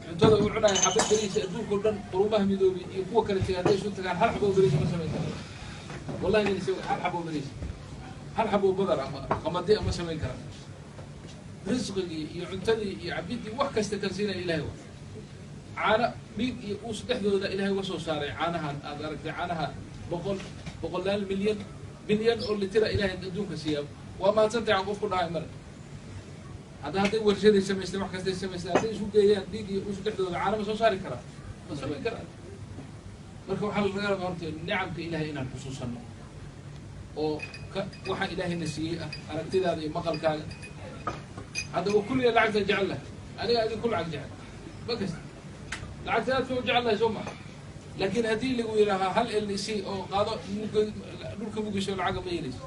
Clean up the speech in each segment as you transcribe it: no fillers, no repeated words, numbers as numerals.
cuntada uu cunayo xabad bariis adduunka dhan quruumaha midoobay iyo kuwa kale tagaaday isu tagaan hal xabo bariis ma sameyn karo wallahi inay soo hal xabo badar ama qamadi ama sameyn kara rizqigi iyo cuntadii iyo cabidii wax kasta kan siina ilaahay caana dhiig iyo uu saddexdooda ilaahay uga soo saaray caanahan aad aragtay caanaha boqolaal bilyan oo litira ilaahay adduunka siiyaa waa mahadsantahay aan qofku dhahay male hadday warshaday samaystay wax kastay samaystay hadday isu geeyaan dhiig iyo uu saddexdooda caana ma soo saari karaa ma samayn karaan marka waxaa laga rabaa horta nicamka ilaahay inaan xusuusanno oo waxa ilaahayna siiyey ah aragtidaada iyo maqalkaaga hadda wa kulliya lacagta jecel laha aniga adin ku lacag jecel ma kasta lacagta aad kau jecel lahay soo maha laakiin haddii lagu yidhaahaa hal LC oo qaado dhulka mugiso lacaga ma yeelayso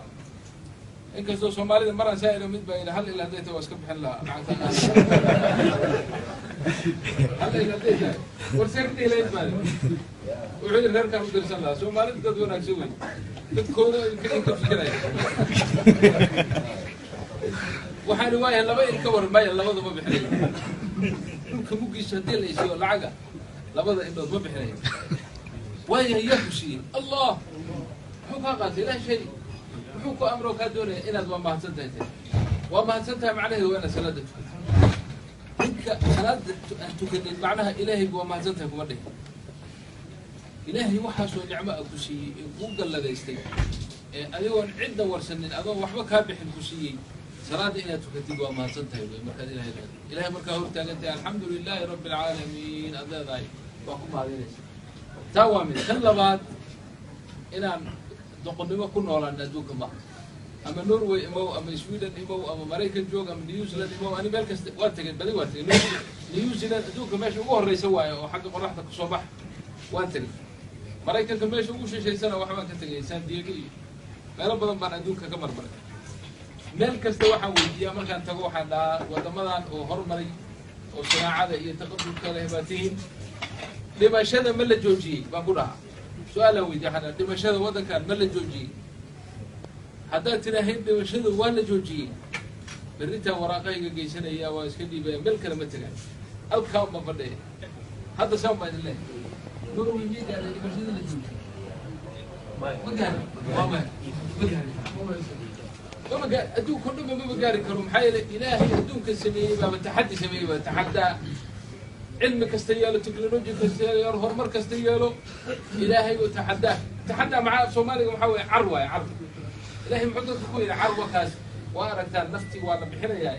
inkastoo soomaalida maraan saa'ira mid baa yidhi hal il hadday tahay waa iska bixin lahaa lacagta hal il hadday tahay warseerdhiilayd baa wuxuu yidhi reerkaan u dirsan lahaa soomaalida dad wanaagsan wey dadkooda inka fikiraya waxaani waayahay laba il ka war maya labada ma bixinayo dhulka mugiiso haddii la isiyo lacaga labada indhood ma bixinayo waayahay yaa ku siiyey allah muxuu kaa qaatay ilaah shay muxuu ku amro kaa doonaya inaad waa mahadsan tahay waa mahadsan tahay macnaheedu waa inaad salaada tukato ninka salaada aan tukanin macnaha ilaahay waa mahadsan tahay kuma dhihin ilaahay waxaasoo nicmo a ku siiyey ee kuu galladaystay ee adigoon cidda warsanin adoon waxba kaa bixin ku siiyey salaada inaad tukatid waa mahadsan tahay wey markaad ilahay leedahay ilahay markaa hortaagantahay alxamdu lilaahi rabbi alcaalamiin aad leedahay waa ku mahadinaysa taa waa mid kan labaad inaan doqonnimo ku noolaan adduunka ma ama Norway imow ama Sweden imow ama Maraykan joog ama New Zealand imow ani meel kasta waa tagay badi waa tagay New Zealand adduunka meesha ugu horeysa waayo oo xagga qoraxda ka soo bax waa tagay Maraykanka meesha ugu shisheysana waxbaan ka tagay San Diego iyo meelo badan baan adduunka ka marmaray meel kasta waxaan weydiiyaa markaan tago waxaan dhahaa wadamadan oo horumaray oo sanaacada iyo taqadumka leh baa tihiin dhimashada ma la joojiyey baan ku dhahaa su-aal aan weydiiya waxaan dhimashada waddankan ma la joojiyey haddaad tidhaahayn dhimashada waa la joojiyey berrintaan waraaqahayga geysanaya waa iska dhiibaya meel kale ma tegaan halkaa ma fadhiya hadda saan baa idin leehay Norway miyay gaadhay dhimashada la joojiyey ma gaadhin waa ma gaadhin adduunka o dhan mama gaari karo maxaa yeelay ilaahay adduunka sameeyey baaba taxaddi sameeyey baa taxaddaa cilmi kasta yeelo technology kasta yeelo horumar kasta yeelo ilaahay oo taxaddaa macaa soomaaliga waxaa weeye car waaye car ilaahay muxuu dadka ku yidhi car wakaas waa aragtaan naftii waa la bixinayaa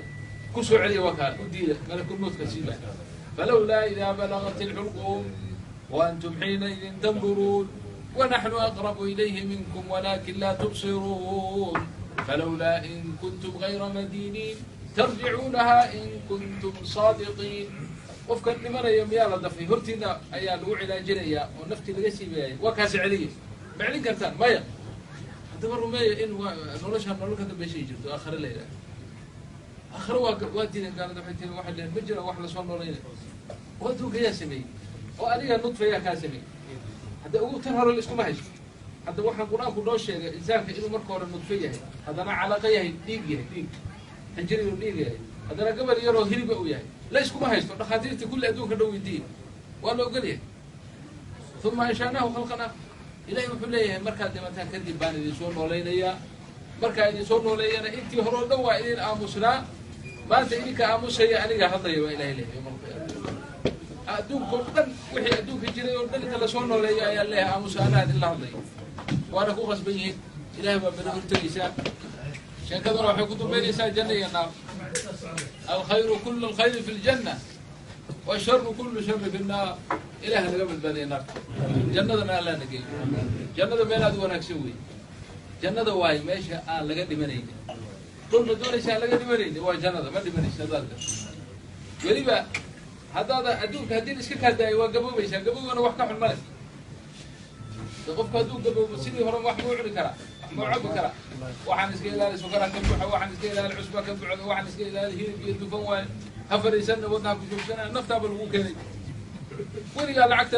ku soo celiya wakaa u diida malakul mawtka siiba falawlaa idaa balagat alxulqum wa antum xiinaidin tanduruun ونحن أقرب إليه منكم ولكن لا تبصرون فلولا إن كنتم غير مدينين ترجعونها إن كنتم صادقين وفكر لمرة يوم يلا دفي هرتنا أيال وعلى جريا ونفتي لقسي بيا وكاس عليه بعدين كرتان مايا تمروا مايا إن نولشها نولك هذا بشيء جبت آخر الليلة آخر وادينا قال دفعتين واحد له بجرة واحد صار نولينا وانتو قياسمي وأنا النطفة يا كاسمي هذا هو تنهر الاسكو ما هيش هذا واحد قرآن كل شيء إنسان إنه مركور النطفية هذا أنا علاقية ديجية ديج حجري وديجية هذا أنا قبل يرو هربة وياه لا اسكو ما هيش فخاطرتي كل أدوك دو يدين وأنا أقول ثم أنشأناه وخلقنا إلى يوم حليه مركز لما تكذب بان اللي صور نولينا يا مركز اللي صور نولينا أنت هرو دوا إلين آموسنا ما أنت إنك آموس هي أنا هذا يبقى إلى يوم القيامة أدوك كردن وحي أدوك جري وردن كلا صور نولينا يا الله آموس أنا هذا الله هذا وأنا كو غصبين إلهي ما بنقول تريسا عشان كذا راح يكتب بين إنسان جنة يا نار الخير كل الخير في الجنة والشر كل شر في النار إلهنا قبل بني النار جنة ما لا نجي جنة ما لا دونا كسوي جنة واي ماشي لقد منين كل دون شيء لقد منين هو جنة ما دي منين هذا غريبة هذا أدوك هدين إيش كذا يوقفوا بيش يوقفوا أنا وحكم الملك قف كدوق قبل مسيري هرم واحد موعد كرا موعد كرا واحد نسقي إلى السكر كبوح واحد نسقي إلى العشبة كبوح واحد نسقي إلى الهيل بيدفون هفر يسن وضعه بجوب سنة نفتح بالوكيل وين قال عكت